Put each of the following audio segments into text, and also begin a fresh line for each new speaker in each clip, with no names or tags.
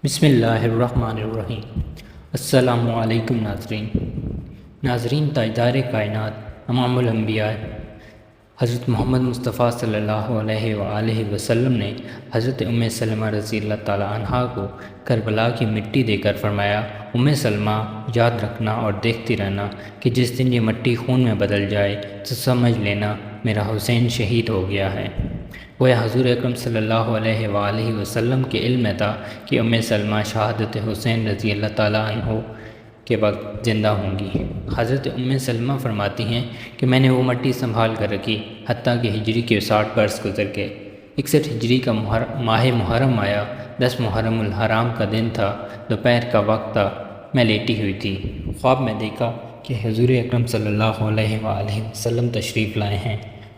بسم اللہ الرحمن الرحیم۔ السلام علیکم ناظرین تاجدار کائنات امام الانبیاء حضرت محمد مصطفیٰ صلی اللہ علیہ وآلہ وسلم نے حضرت ام سلمہ رضی اللہ تعالی عنہا کو کربلا کی مٹی دے کر فرمایا، ام سلمہ یاد رکھنا اور دیکھتی رہنا کہ جس دن یہ مٹی خون میں بدل جائے تو سمجھ لینا میرا حسین شہید ہو گیا ہے۔ گویا حضور اکرم صلی اللہ علیہ وآلہ وسلم کے علم میں تھا کہ ام سلمہ شہادت حسین رضی اللہ تعالیٰ عنہ کے وقت زندہ ہوں گی۔ حضرت ام سلمہ فرماتی ہیں کہ میں نے وہ مٹی سنبھال کر رکھی حتیٰ کہ ہجری کے 60 برس گزر گئے۔ 61 ہجری کا ماہ محرم آیا، 10 محرم الحرام کا دن تھا، دوپہر کا وقت تھا، میں لیٹی ہوئی تھی۔ خواب میں دیکھا کہ حضور اکرم صلی اللہ علیہ وآلہ وسلم تشریف لائے ہیں۔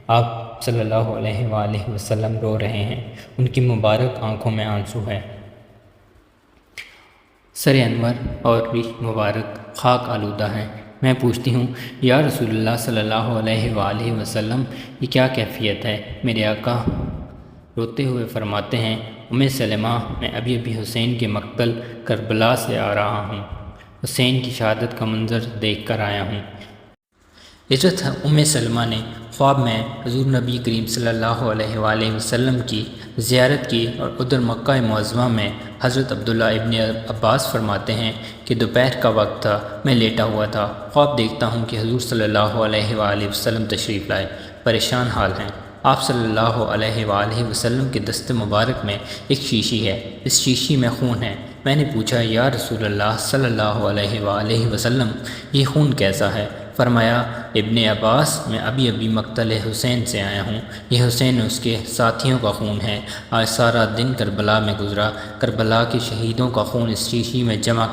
آپ صلی اللہ علیہ وآلہ وسلم رو رہے ہیں، ان کی مبارک آنکھوں میں آنسو ہے، سر انور اور ریش مبارک خاک آلودہ ہیں۔ میں پوچھتی ہوں، یا رسول اللہ صلی اللہ علیہ وآلہ وسلم، یہ کیا کیفیت ہے؟ میرے آقا روتے ہوئے فرماتے ہیں، ام سلمہ، میں ابھی حسین کے مقتل کربلا سے آ رہا ہوں، حسین کی شہادت کا منظر دیکھ کر آیا ہوں۔ حضرت ام سلمہ نے خواب میں حضور نبی کریم صلی اللہ علیہ وآلہ وسلم کی زیارت کی اور ادھر مکہ معظمہ میں حضرت عبداللہ ابن عباس فرماتے ہیں کہ دوپہر کا وقت تھا، میں لیٹا ہوا تھا، خواب دیکھتا ہوں کہ حضور صلی اللہ علیہ وآلہ وسلم تشریف لائے، پریشان حال ہیں۔ آپ صلی اللہ علیہ وآلہ وسلم کے دست مبارک میں ایک شیشی ہے، اس شیشی میں خون ہے۔ میں نے پوچھا، یا رسول اللہ صلی اللہ علیہ وآلہ وسلم، یہ خون کیسا ہے؟ فرمایا، ابن عباس، میں ابھی مقتل حسین سے آیا ہوں، یہ حسین اس کے ساتھیوں کا خون ہے۔ آج سارا دن کربلا میں گزرا، کربلا کے شہیدوں کا خون اس شیشی میں جمع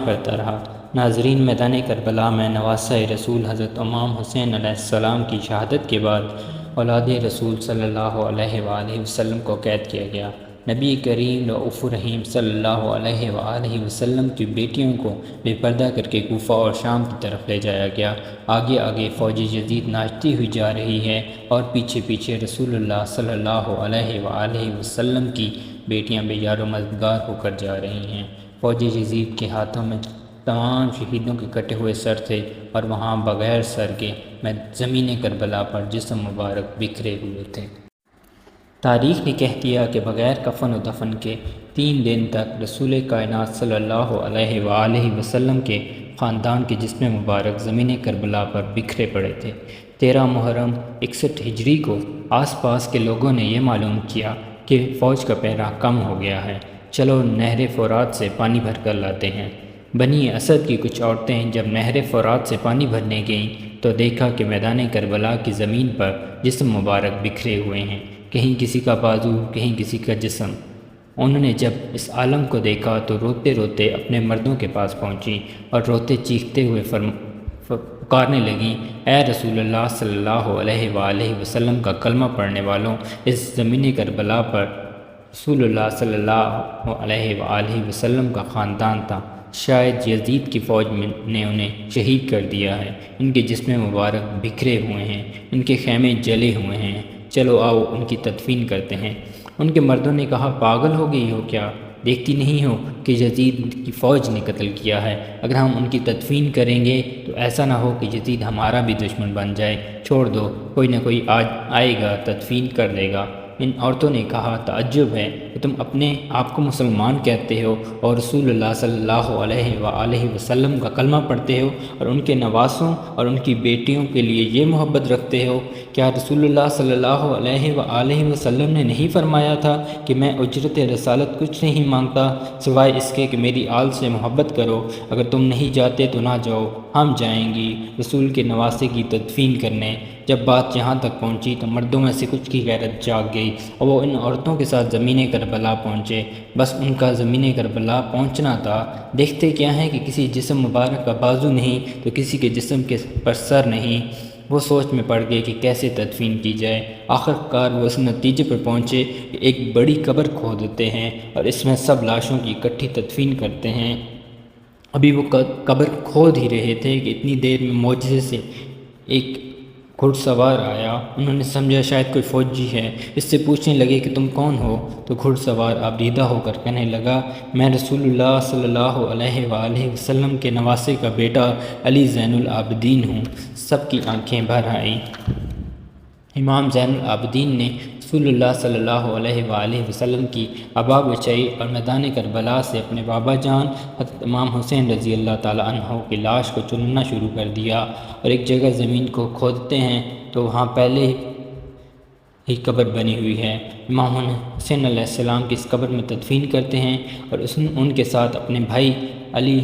کرتا رہا۔ ناظرین، میدان کربلا میں نواسۂ رسول حضرت امام حسین علیہ السلام کی شہادت کے بعد اولاد رسول صلی اللہ علیہ وآلہ وسلم کو قید کیا گیا۔ نبی کریم رؤوف رحیم صلی اللہ علیہ وآلہ وسلم کی بیٹیوں کو بے پردہ کر کے کوفہ اور شام کی طرف لے جایا گیا۔ آگے فوج یزید ناچتی ہوئی جا رہی ہے اور پیچھے رسول اللہ صلی اللہ علیہ وآلہ وسلم کی بیٹیاں بے یار و مددگار ہو کر جا رہی ہیں۔ فوج یزید کے ہاتھوں میں تمام شہیدوں کے کٹے ہوئے سر تھے اور وہاں بغیر سر کے زمین کربلا پر جسم مبارک بکھرے ہوئے تھے۔ تاریخ نے کہہ دیا کہ بغیر کفن و دفن کے 3 دن تک رسول کائنات صلی اللہ علیہ وآلہ وسلم کے خاندان کے جسم مبارک زمین کربلا پر بکھرے پڑے تھے۔ 13 محرم 61 ہجری کو آس پاس کے لوگوں نے یہ معلوم کیا کہ فوج کا پہرا کم ہو گیا ہے، چلو نہر فرات سے پانی بھر کر لاتے ہیں۔ بنی اسد کی کچھ عورتیں جب نہر فرات سے پانی بھرنے گئیں تو دیکھا کہ میدان کربلا کی زمین پر جسم مبارک بکھرے ہوئے ہیں، کہیں کسی کا بازو، کہیں کسی کا جسم۔ انہوں نے جب اس عالم کو دیکھا تو روتے روتے اپنے مردوں کے پاس پہنچی اور روتے چیختے ہوئے پکارنے لگیں، اے رسول اللہ صلی اللہ علیہ وآلہ وسلم کا کلمہ پڑھنے والوں، اس زمین کربلا پر رسول اللہ صلی اللہ علیہ وآلہ وسلم کا خاندان تھا، شاید یزید کی فوج نے انہیں شہید کر دیا ہے، ان کے جسم مبارک بکھرے ہوئے ہیں، ان کے خیمے جلے ہوئے ہیں، چلو آؤ ان کی تدفین کرتے ہیں۔ ان کے مردوں نے کہا، پاگل ہو گئی ہو کیا؟ دیکھتی نہیں ہو کہ یزید کی فوج نے قتل کیا ہے؟ اگر ہم ان کی تدفین کریں گے تو ایسا نہ ہو کہ یزید ہمارا بھی دشمن بن جائے، چھوڑ دو، کوئی نہ کوئی آج آئے گا تدفین کر دے گا۔ ان عورتوں نے کہا، تعجب ہے کہ تم اپنے آپ کو مسلمان کہتے ہو اور رسول اللہ صلی اللہ علیہ وآلہ وسلم کا کلمہ پڑھتے ہو اور ان کے نواسوں اور ان کی بیٹیوں کے لیے یہ محبت رکھتے ہو۔ کیا رسول اللہ صلی اللہ علیہ وآلہ وسلم نے نہیں فرمایا تھا کہ میں اجرت رسالت کچھ نہیں مانگتا سوائے اس کے کہ میری آل سے محبت کرو؟ اگر تم نہیں جاتے تو نہ جاؤ، ہم جائیں گی رسول کے نواسے کی تدفین کرنے۔ جب بات یہاں تک پہنچی تو مردوں میں سے کچھ کی غیرت جاگ گئی اور وہ ان عورتوں کے ساتھ زمین کربلا پہنچے۔ بس ان کا زمین کربلا پہنچنا تھا۔ دیکھتے کیا ہیں کہ کسی جسم مبارک کا بازو نہیں تو کسی کے جسم کے پر سر نہیں۔ وہ سوچ میں پڑ گئے کہ کیسے تدفین کی جائے۔ آخر کار وہ اس نتیجے پر پہنچے کہ ایک بڑی قبر کھود دیتے ہیں اور اس میں سب لاشوں کی اکٹھی تدفین کرتے ہیں۔ ابھی وہ قبر کھود ہی رہے تھے کہ اتنی دیر میں معجزے سے ایک گھڑ سوار آیا، انہوں نے سمجھا شاید کوئی فوجی ہے، اس سے پوچھنے لگے کہ تم کون ہو؟ تو گھڑ سوار آبدیدہ ہو کر کہنے لگا میں رسول اللہ صلی اللہ علیہ وآلہ وسلم کے نواسے کا بیٹا علی زین العابدین ہوں۔ سب کی آنکھیں بھر آئیں۔ امام زین العابدین نے رسول اللہ صلی اللہ علیہ وآلہ وسلم کی ابا بچائی اور میدان کربلا سے اپنے بابا جان حضرت امام حسین رضی اللہ تعالیٰ عنہ کی لاش کو چننا شروع کر دیا، اور ایک جگہ زمین کو کھودتے ہیں تو وہاں پہلے ہی قبر بنی ہوئی ہے۔ امام حسین علیہ السلام کی اس قبر میں تدفین کرتے ہیں اور ان کے ساتھ اپنے بھائی علی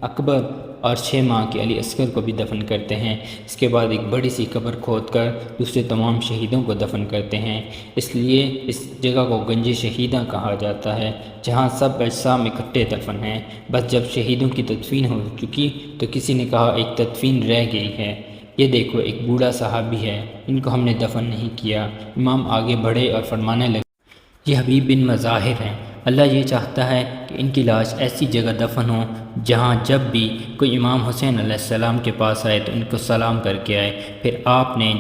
اکبر اور 6 ماہ کے علی اصغر کو بھی دفن کرتے ہیں۔ اس کے بعد ایک بڑی سی قبر کھود کر دوسرے تمام شہیدوں کو دفن کرتے ہیں۔ اس لیے اس جگہ کو گنج شہیداں کہا جاتا ہے، جہاں سب اجسام اکٹھے دفن ہیں۔ بس جب شہیدوں کی تدفین ہو چکی تو کسی نے کہا ایک تدفین رہ گئی ہے، یہ دیکھو ایک بوڑھا صحابی ہے، ان کو ہم نے دفن نہیں کیا۔ امام آگے بڑھے اور فرمانے لگے یہ حبیب بن مظاہر ہیں، اللہ یہ چاہتا ہے کہ ان کی لاش ایسی جگہ دفن ہو جہاں جب بھی کوئی امام حسین علیہ السلام کے پاس آئے تو ان کو سلام کر کے آئے۔ پھر آپ نے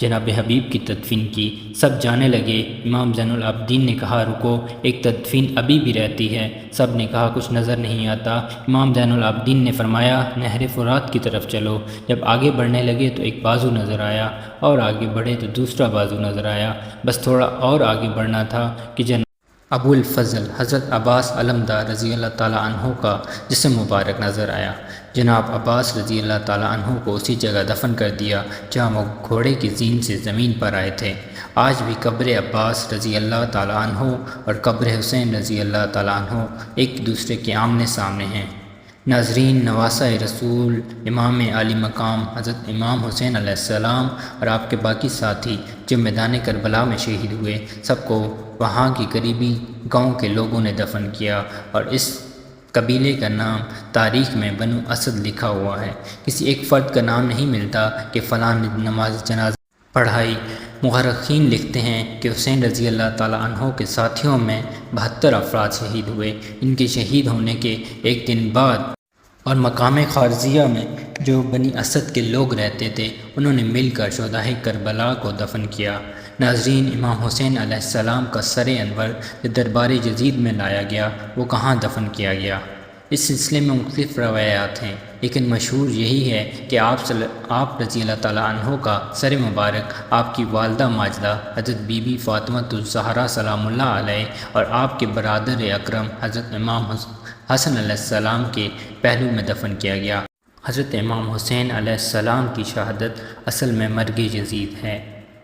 جناب حبیب کی تدفین کی۔ سب جانے لگے۔ امام زین العابدین نے کہا رکو، ایک تدفین ابھی بھی رہتی ہے۔ سب نے کہا کچھ نظر نہیں آتا۔ امام زین العابدین نے فرمایا نہر فرات کی طرف چلو۔ جب آگے بڑھنے لگے تو ایک بازو نظر آیا، اور آگے بڑھے تو دوسرا بازو نظر آیا۔ بس تھوڑا اور آگے بڑھنا تھا کہ جناب ابو الفضل حضرت عباس علمدار رضی اللہ تعالیٰ عنہ کا جسم مبارک نظر آیا۔ جناب عباس رضی اللہ تعالیٰ عنہ کو اسی جگہ دفن کر دیا جہاں وہ گھوڑے کی زین سے زمین پر آئے تھے۔ آج بھی قبر عباس رضی اللہ تعالیٰ عنہ اور قبر حسین رضی اللہ تعالیٰ عنہ ایک دوسرے کے آمنے سامنے ہیں۔ ناظرین، نواسہ رسول امام عالی مقام حضرت امام حسین علیہ السلام اور آپ کے باقی ساتھی جو میدان کربلا میں شہید ہوئے، سب کو وہاں کی قریبی گاؤں کے لوگوں نے دفن کیا، اور اس قبیلے کا نام تاریخ میں بنو اسد لکھا ہوا ہے۔ کسی ایک فرد کا نام نہیں ملتا کہ فلاں نے نماز جنازہ پڑھائی۔ مورخین لکھتے ہیں کہ حسین رضی اللہ تعالیٰ عنہ کے ساتھیوں میں 72 افراد شہید ہوئے۔ ان کے شہید ہونے کے ایک دن بعد اور مقام خارزیہ میں جو بنی اسد کے لوگ رہتے تھے، انہوں نے مل کر شہدائے کربلا کو دفن کیا۔ ناظرین، امام حسین علیہ السلام کا سر انور جو دربار جدید میں لایا گیا، وہ کہاں دفن کیا گیا؟ اس سلسلے میں مختلف روایات ہیں، لیکن مشہور یہی ہے کہ آپ رضی اللہ تعالیٰ عنہ کا سر مبارک آپ کی والدہ ماجدہ حضرت بی بی فاطمہ الزہرا سلام اللہ علیہ اور آپ کے برادر اکرم حضرت امام حسن علیہ السلام کے پہلو میں دفن کیا گیا۔ حضرت امام حسین علیہ السلام کی شہادت اصل میں مرگ یزید ہے۔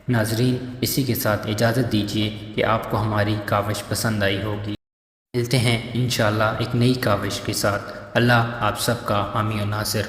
ناظرین، اسی کے ساتھ اجازت دیجیے کہ آپ کو ہماری کاوش پسند آئی ہوگی۔ ملتے ہیں انشاءاللہ ایک نئی کاوش کے ساتھ۔ اللہ آپ سب کا حامی و ناصر